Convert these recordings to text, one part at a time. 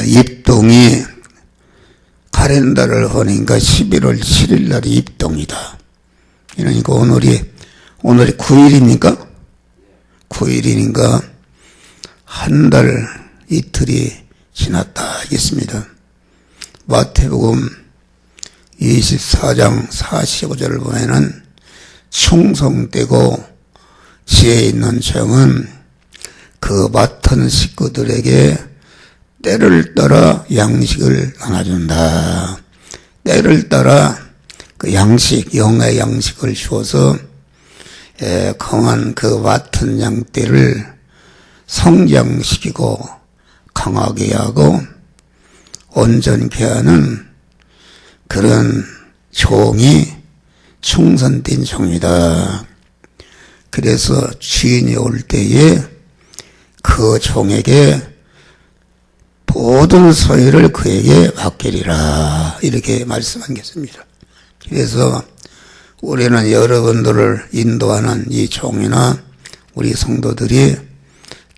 입동이 카렌더를 보니까 11월 7일 날이 입동이다. 그러니까 오늘이 9일입니까? 9일이니까 한 달 이틀이 지났다 하겠습니다. 마태복음 24장 45절을 보면은 충성되고 지혜 있는 종은 그 맡은 식구들에게 때를 따라 양식을 나눠준다. 때를 따라 그 양식, 영의 양식을 주어서 강한 그 맡은 양떼를 성장시키고 강하게 하고 온전케 하는 그런 종이 충성된 종이다. 그래서 주인이 올 때에 그 종에게 모든 소유를 그에게 맡기리라. 이렇게 말씀한 것입니다. 그래서 우리는 여러분들을 인도하는 이 종이나 우리 성도들이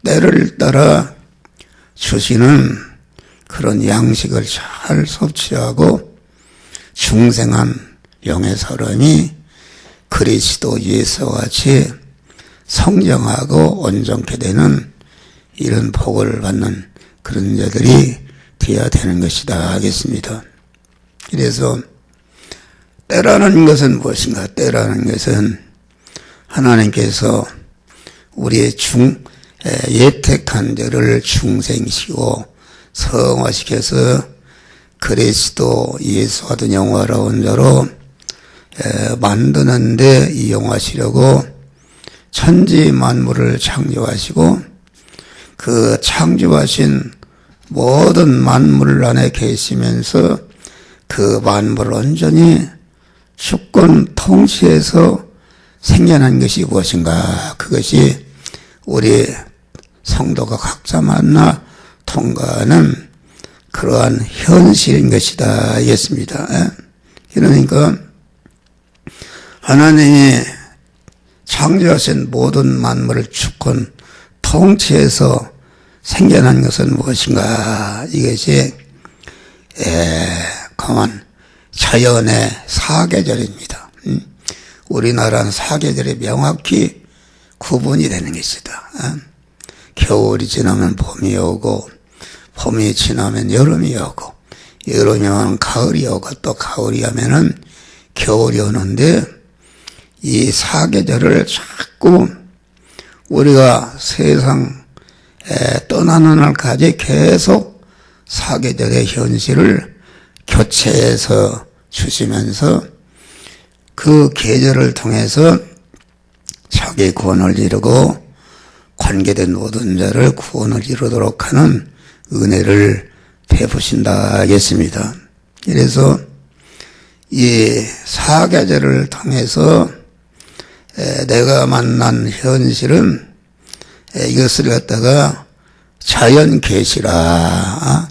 때를 따라 주시는 그런 양식을 잘 섭취하고 중생한 영의 사람이 그리스도 예수와 같이 성장하고 온전케 되는 이런 복을 받는 그런 자들이 되어야 되는 것이다 하겠습니다. 그래서 때라는 것은 무엇인가? 때라는 것은 하나님께서 우리의 예택한 자를 중생시키고 성화시켜서 그리스도 예수 같은 영화로운 자로 만드는데 이용하시려고 천지 만물을 창조하시고 그 창조하신 모든 만물 안에 계시면서 그 만물을 온전히 주권 통치해서 생겨난 것이 무엇인가? 그것이 우리 성도가 각자 만나 통과하는 그러한 현실인 것이다 하겠습니다. 그러니까 하나님이 창조하신 모든 만물을 주권 통치해서 생겨난 것은 무엇인가? 이것이 강한 자연의 사계절입니다. 우리나라는 사계절이 명확히 구분이 되는 것이다. 겨울이 지나면 봄이 오고 봄이 지나면 여름이 오고 여름이 오면 가을이 오고 또 가을이 오면은 겨울이 오는데 이 사계절을 자꾸 우리가 세상에 떠나는 날까지 계속 사계절의 현실을 교체해서 주시면서 그 계절을 통해서 자기 구원을 이루고 관계된 모든 자를 구원을 이루도록 하는 은혜를 베푸신다 하겠습니다. 그래서 이 사계절을 통해서 내가 만난 현실은 이것을 갖다가 자연 계시라.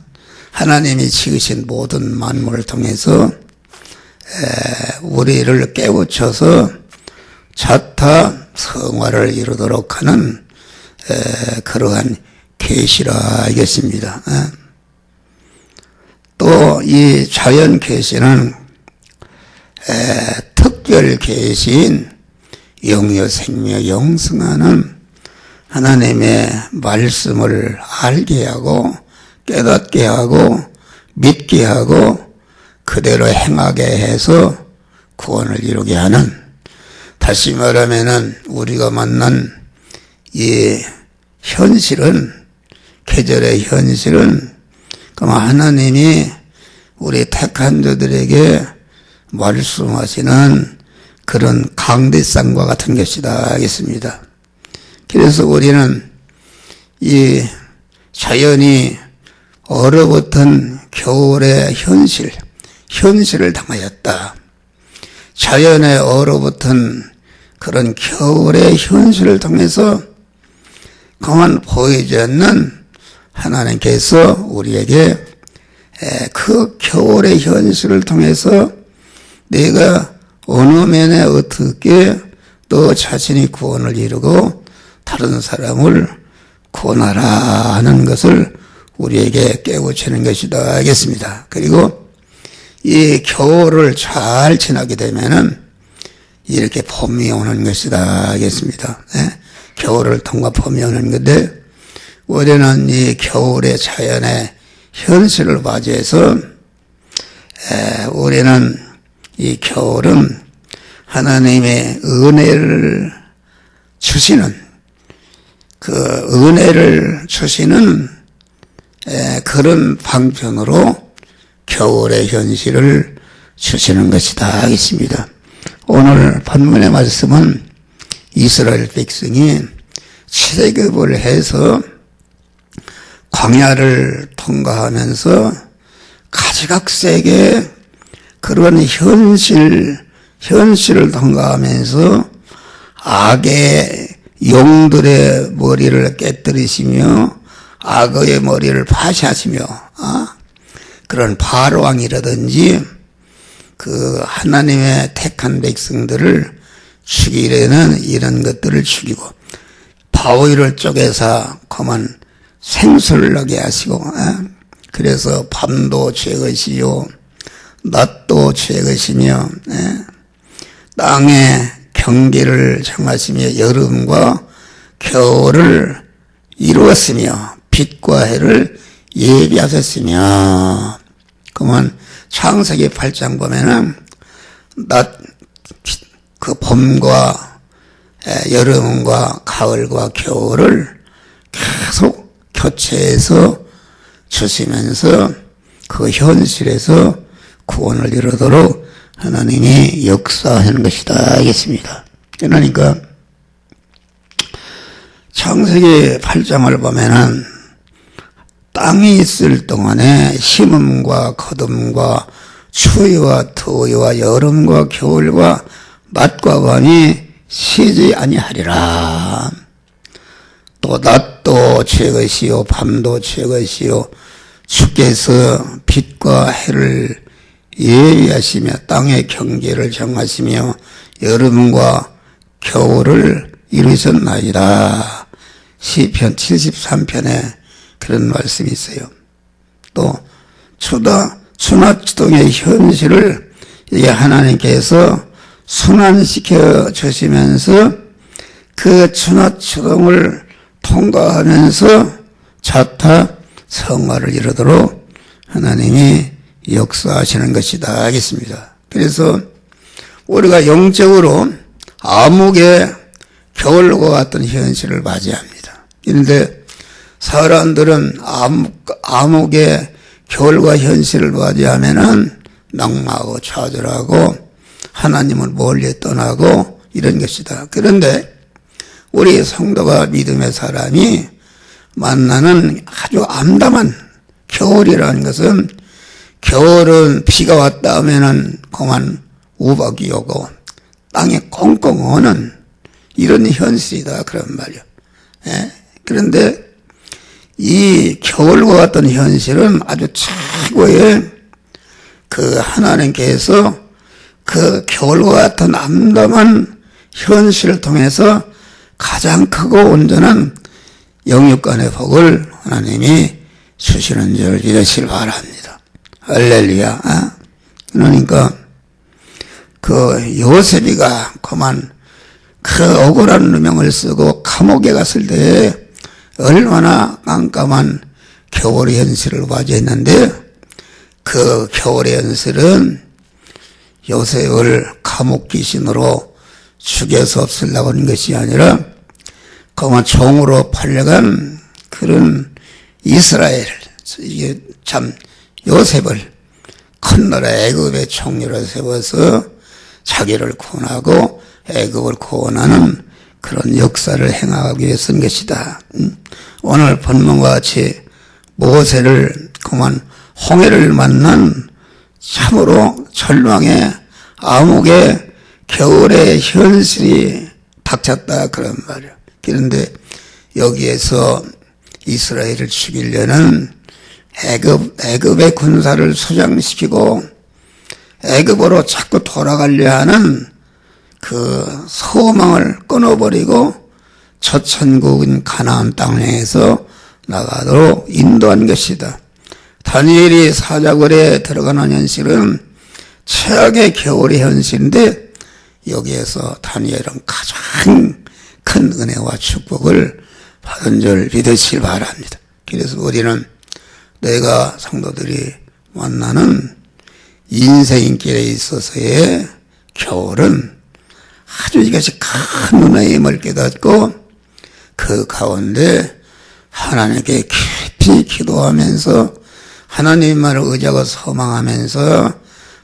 하나님이 지으신 모든 만물을 통해서 우리를 깨우쳐서 자타 성화를 이루도록 하는 그러한 계시라 하겠습니다. 또 이 자연 계시는 특별 계시인 영여 생명 영성하는 하나님의 말씀을 알게 하고 깨닫게 하고 믿게 하고 그대로 행하게 해서 구원을 이루게 하는, 다시 말하면은 우리가 만난 이 현실은, 계절의 현실은 하나님이 우리 택한 자들에게 말씀하시는 그런 강대상과 같은 것이다 하겠습니다. 그래서 우리는 이 자연이 얼어붙은 겨울의 현실을 당하였다. 자연에 얼어붙은 그런 겨울의 현실을 통해서 가만 보이지 않는 하나님께서 우리에게 그 겨울의 현실을 통해서 내가 어느 면에 어떻게 너 자신이 구원을 이루고 다른 사람을 구원하라 하는 것을 우리에게 깨우치는 것이다 하겠습니다. 그리고 이 겨울을 잘 지나게 되면은 이렇게 봄이 오는 것이다 하겠습니다. 네? 겨울을 통과 봄이 오는 건데, 우리는 이 겨울의 자연의 현실을 맞이해서 우리는 이 겨울은 하나님의 은혜를 주시는, 그 은혜를 주시는 그런 방편으로 겨울의 현실을 주시는 것이다 하겠습니다. 오늘 본문의 말씀은 이스라엘 백성이 출애굽을 해서 광야를 통과하면서 가지각색의 그런 현실을 통과하면서 악의 용들의 머리를 깨뜨리시며 악의 머리를 파시하시며 그런 바로왕이라든지 그 하나님의 택한 백성들을 죽이려는 이런 것들을 죽이고, 바위를 쪼개서 그만 생수를 나게 하시고, 그래서 밤도 죄 것이요 낮도 죄 것이며, 땅의 경계를 정하시며 여름과 겨울을 이루었으며 빛과 해를 예비하셨으며, 그러면 창세기 8장 보면은 그 봄과 여름과 가을과 겨울을 계속 교체해서 주시면서 그 현실에서 구원을 이루도록 하나님이 역사하는 것이다 하겠습니다. 그러니까 창세기 8장을 보면은 땅이 있을 동안에 심음과 거둠과 추위와 더위와 여름과 겨울과 낮과 밤이 쉬지 아니하리라. 또 낮도 죄 것이요 밤도 죄 것이요 주께서 빛과 해를 예비하시며 땅의 경계를 정하시며 여름과 겨울을 이루셨나이다. 시편 73편에 그런 말씀이 있어요. 또 추나추동의 현실을 하나님께서 순환시켜 주시면서 그 추나추동을 통과하면서 자타 성화를 이루도록 하나님이 역사하시는 것이다 하겠습니다. 그래서 우리가 영적으로 암흑의 겨울과 같은 현실을 맞이합니다. 그런데 사람들은 암흑의 겨울과 현실을 맞이하면은 낙마하고 좌절하고 하나님을 멀리 떠나고 이런 것이다. 그런데 우리 성도가 믿음의 사람이 만나는 아주 암담한 겨울이라는 것은, 겨울은 비가 왔다 하면은 그만 우박이 오고 땅에 꽁꽁 오는 이런 현실이다 그런 말이요. 그런데 이 겨울과 같은 현실은 아주 최고의 그 하나님께서 그 겨울과 같은 암담한 현실을 통해서 가장 크고 온전한 영육간의 복을 하나님이 주시는 줄 믿으시길 바랍니다. 할렐루야. 그러니까 그 요셉이가 그만 그 억울한 누명을 쓰고 감옥에 갔을 때 얼마나 깜깜한 겨울의 현실을 맞이했는데, 그 겨울의 현실은 요셉을 감옥 귀신으로 죽여서 없애려고 하는 것이 아니라 그만 종으로 팔려간 그런 이스라엘, 이게 참 요셉을 큰 나라 애굽의 총리로 세워서 자기를 구원하고 애굽을 구원하는 그런 역사를 행하기 위해 쓴 것이다. 오늘 본문과 같이 모세를 그만 홍해를 만난 참으로 절망의 암흑의 겨울의 현실이 닥쳤다 그런 말이야. 그런데 여기에서 이스라엘을 죽이려는 애굽의 군사를 수장시키고 애굽으로 자꾸 돌아가려 하는 그 소망을 끊어버리고 저천국인 가나안 땅에서 나가도록 인도한 것이다. 다니엘이 사자굴에 들어가는 현실은 최악의 겨울의 현실인데 여기에서 다니엘은 가장 큰 은혜와 축복을 받은 줄 믿으시길 바랍니다. 그래서 우리는 내가 성도들이 만나는 인생길에 있어서의 겨울은 아주 이것이 큰 은혜의 힘을 깨닫고 그 가운데 하나님께 깊이 기도하면서 하나님만을 의지하고 소망하면서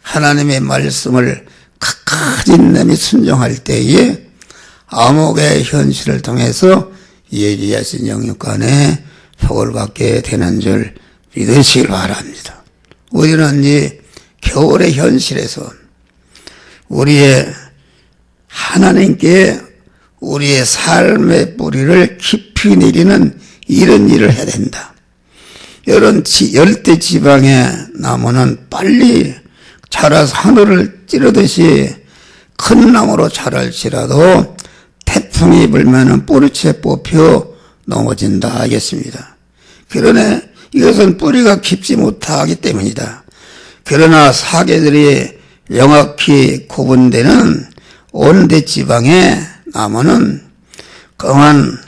하나님의 말씀을 끝까지 내미 순종할 때에 암흑의 현실을 통해서 예비하신 영육간에 복을 받게 되는 줄 믿으시길 바랍니다. 우리는 이 겨울의 현실에서 우리의 하나님께 우리의 삶의 뿌리를 깊이 내리는 이런 일을 해야 된다. 이런 열대 지방의 나무는 빨리 자라서 하늘을 찌르듯이 큰 나무로 자랄지라도 태풍이 불면은 뿌리채 뽑혀 넘어진다 하겠습니다. 그러나 이것은 뿌리가 깊지 못하기 때문이다. 그러나 사계절이 명확히 구분되는 온대 지방의 나무는 그만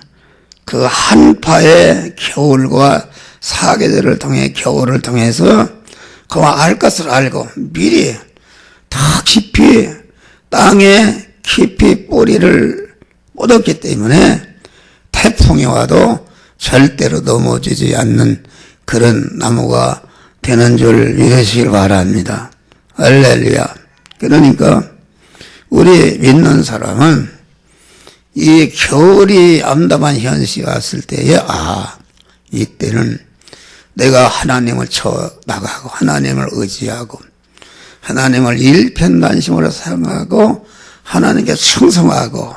그 한파의 겨울과 사계절을 통해 겨울을 통해서 그만 알 것을 알고 미리 더 깊이 땅에 깊이 뿌리를 뻗었기 때문에 태풍이 와도 절대로 넘어지지 않는 그런 나무가 되는 줄 믿으시길 바랍니다. 할렐루야. 그러니까 우리 믿는 사람은 이 겨울이 암담한 현실이 왔을 때에 이때는 내가 하나님을 쳐나가고 하나님을 의지하고 하나님을 일편단심으로 사랑하고 하나님께 충성하고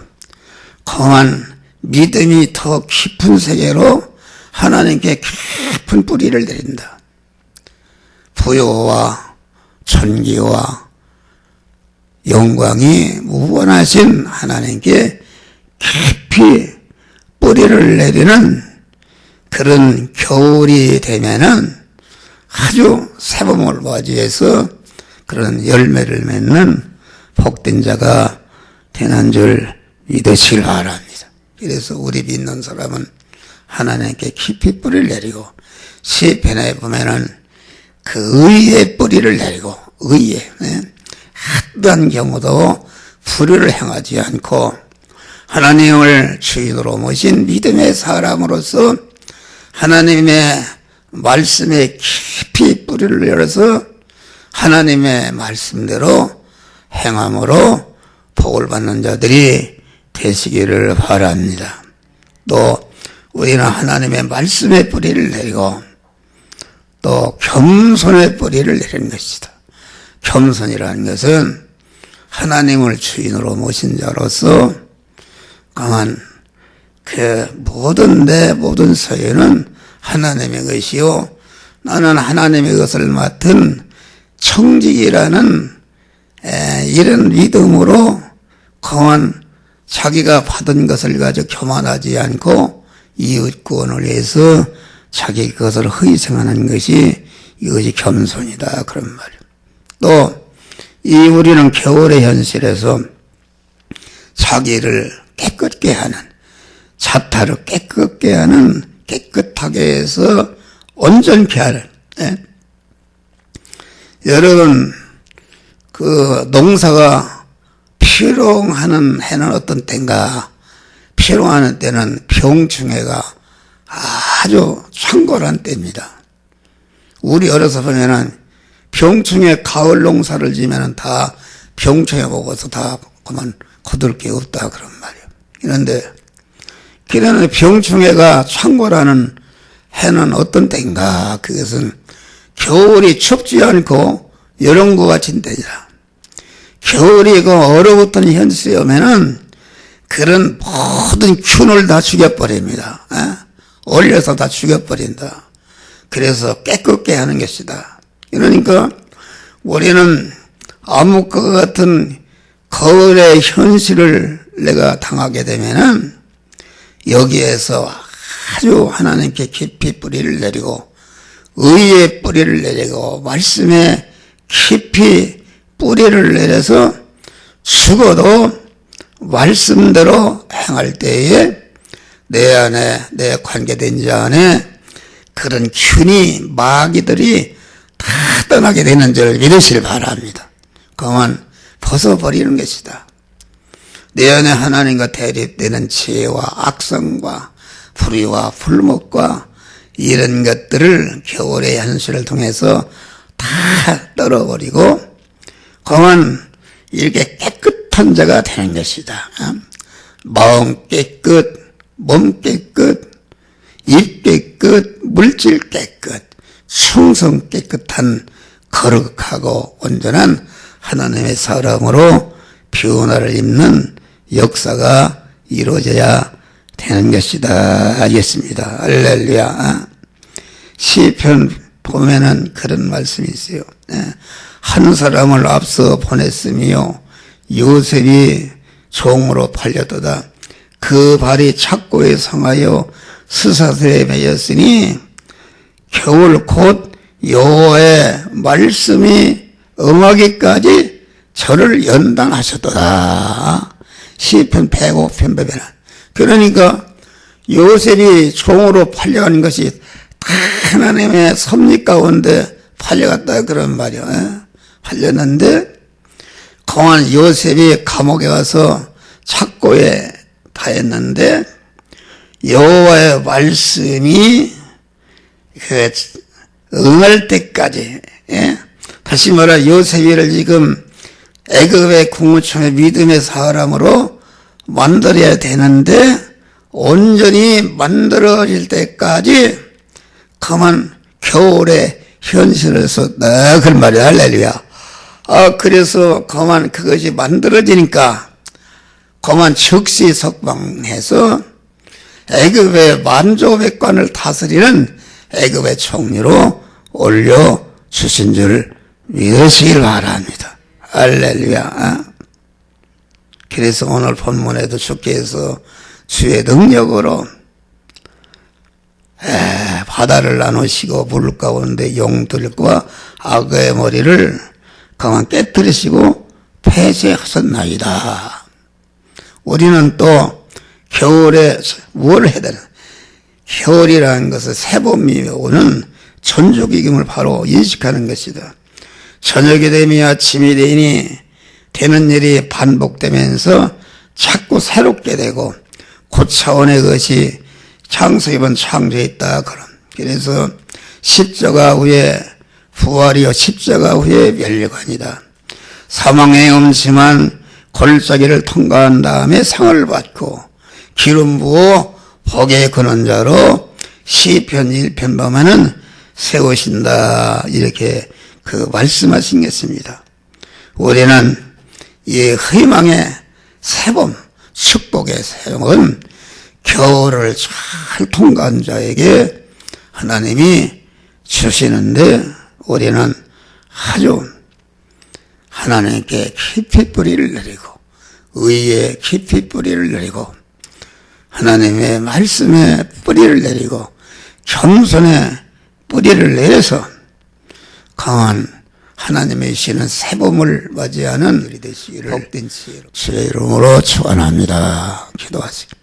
그만 믿음이 더 깊은 세계로 하나님께 깊은 뿌리를 내린다. 부요와 존귀와 영광이 무한하신 하나님께 깊이 뿌리를 내리는 그런 겨울이 되면은 아주 새봄을 맞이해서 그런 열매를 맺는 복된 자가 되는 줄 믿으시길 바랍니다. 그래서 우리 믿는 사람은 하나님께 깊이 뿌리를 내리고 시편에 보면은 그 의의 뿌리를 내리고 의의 어떠한 경우도 불의를 행하지 않고 하나님을 주인으로 모신 믿음의 사람으로서 하나님의 말씀에 깊이 뿌리를 열어서 하나님의 말씀대로 행함으로 복을 받는 자들이 되시기를 바랍니다. 또 우리는 하나님의 말씀의 뿌리를 내리고 또 겸손의 뿌리를 내리는 것이다. 겸손이라는 것은 하나님을 주인으로 모신 자로서 강한 그 내 모든 소유는 하나님의 것이요 나는 하나님의 것을 맡은 청직이라는 이런 믿음으로 강한 자기가 받은 것을 가지고 교만하지 않고 이웃 구원을 위해서 자기 것을 희생하는 것이 이것이 겸손이다 그런 말이에요. 또 이 우리는 겨울의 현실에서 자기를 깨끗게 하는 자타를 깨끗게 하는 깨끗하게 해서 온전케 하는 여러분 그 농사가 피롱하는 해는 어떤 때인가? 피롱하는 때는 병충해가 아주 창궐한 때입니다. 우리 어려서 보면은 병충해 가을 농사를 지면은 다 병충해 먹어서 다 그만 거둘 게 없다 그런 말이에요. 그런데 그러나 병충해가 창궐하는 해는 어떤 때인가? 그것은 겨울이 춥지 않고 여름과 같은 때이다. 겨울이 그 얼어붙은 현실에 오면은 그런 모든 균을 다 죽여버립니다. 올려서 다 죽여버린다. 그래서 깨끗게 하는 것이다. 그러니까 우리는 암흑과 같은 거울의 현실을 내가 당하게 되면은 여기에서 아주 하나님께 깊이 뿌리를 내리고 의의 뿌리를 내리고 말씀에 깊이 뿌리를 내려서 죽어도 말씀대로 행할 때에 내 안에 내 관계된 자 안에 그런 균이 마귀들이 다 떠나게 되는 줄 믿으시길 바랍니다. 그만 벗어버리는 것이다. 내 안에 하나님과 대립되는 지혜와 악성과 불의와 불목과 이런 것들을 겨울의 현실을 통해서 다 떨어버리고 그만 이렇게 깨끗한 자가 되는 것이다. 마음 깨끗, 몸 깨끗, 입 깨끗, 물질 깨끗, 충성 깨끗한 거룩하고 온전한 하나님의 사람으로 변화를 입는 역사가 이루어져야 되는 것이다. 알겠습니다. 할렐루야. 시편 보면은 그런 말씀이 있어요. 한 사람을 앞서 보냈으며 요셉이 종으로 팔렸도다. 그 발이 착고에 성하여 스사슬에 매였으니 겨울 곧 여호와의 말씀이 응하기까지 저를 연단하셨도다. 시편 105편 보면 그러니까 요셉이 종으로 팔려가는 것이 다 하나님의 섭리 가운데 팔려갔다 그런 말이야. 팔렸는데 공안 요셉이 감옥에 가서 착고에 다했는데 여호와의 말씀이 그 응할 때까지 다시 말해 요셉이를 지금 애굽의 국무총의 믿음의 사람으로 만들어야 되는데 온전히 만들어질 때까지 그만 겨울의 현실을 썼다 그런 말이야. 할렐루야. 그래서 그만 그것이 만들어지니까 그만 즉시 석방해서 애굽의 만조백관을 다스리는 애굽의 총리로 올려주신 줄 믿으시길 바랍니다. 할렐루야. 그래서 오늘 본문에도 주께서 주의 능력으로 바다를 나누시고 물 가운데 용들과 악어의 머리를 그만 깨뜨리시고 폐쇄하셨나이다. 우리는 또 겨울에 뭘 해야 되나? 겨울이라는 것은 새봄이 오는 전조기금을 바로 인식하는 것이다. 저녁이 되면 아침이 되니 되는 일이 반복되면서 자꾸 새롭게 되고 그 차원의 것이 창세기본 창조에 있다. 그래서 십자가 후에 부활이요 십자가 후에 멸류관이다. 사망의 음침한 골짜기를 통과한 다음에 상을 받고 기름 부어 복의 근원자로 시편 1편 보면은 세우신다 이렇게 그 말씀하신 것입니다. 우리는 이 희망의 새봄 축복의 새봄은 겨울을 잘 통과한 자에게 하나님이 주시는데 우리는 아주 하나님께 깊이 뿌리를 내리고 의에 깊이 뿌리를 내리고 하나님의 말씀에 뿌리를 내리고 겸손에 뿌리를 내려서 강한 하나님의 시는 새봄을 맞이하는 일이 되시기를 복된 지혜로 주의 이름으로 축원합니다. 기도하시기